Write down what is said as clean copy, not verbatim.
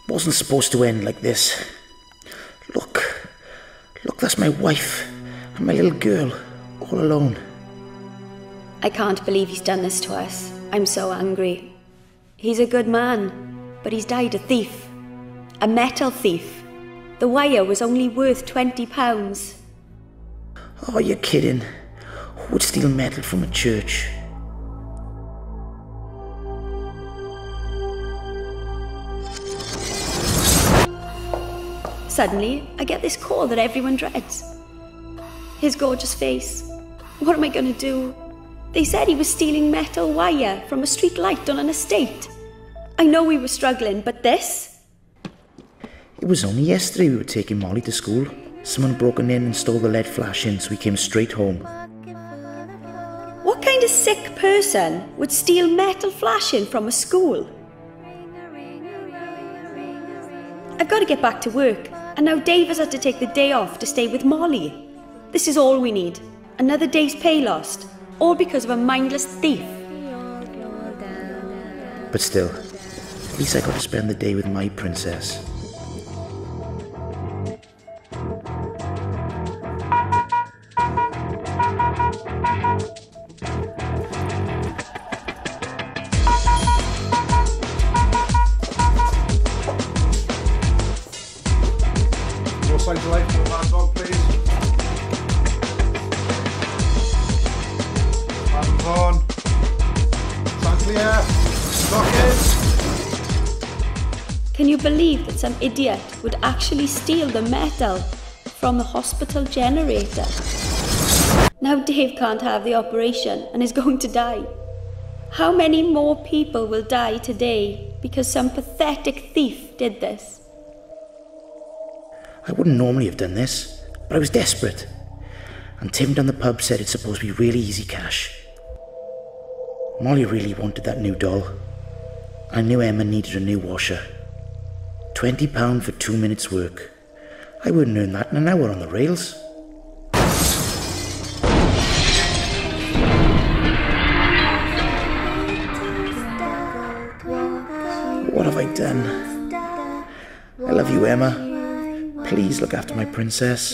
Wasn't supposed to end like this. Look, that's my wife and my little girl, all alone. I can't believe he's done this to us. I'm so angry. He's a good man, but he's died a thief. A metal thief. The wire was only worth £20. Oh, you're kidding. Who would steal metal from a church? Suddenly, I get this call that everyone dreads. His gorgeous face. What am I going to do? They said he was stealing metal wire from a street light on an estate. I know we were struggling, but this? It was only yesterday we were taking Molly to school. Someone broke in and stole the lead flash in, so we came straight home. What kind of sick person would steal metal flashing from a school? I've got to get back to work, and now Dave has had to take the day off to stay with Molly. This is all we need. Another day's pay lost, all because of a mindless thief. But still, at least I got to spend the day with my princess. Signs of life for the man dog, please. Hands on. Stand clear. Lock in. Can you believe that some idiot would actually steal the metal from the hospital generator? Now Dave can't have the operation and is going to die. How many more people will die today because some pathetic thief did this? I wouldn't normally have done this, but I was desperate. And Tim down the pub said it's supposed to be really easy cash. Molly really wanted that new doll. I knew Emma needed a new washer. £20 for 2 minutes work. I wouldn't earn that in an hour on the rails. What have I done? I love you, Emma. Please look after my princess.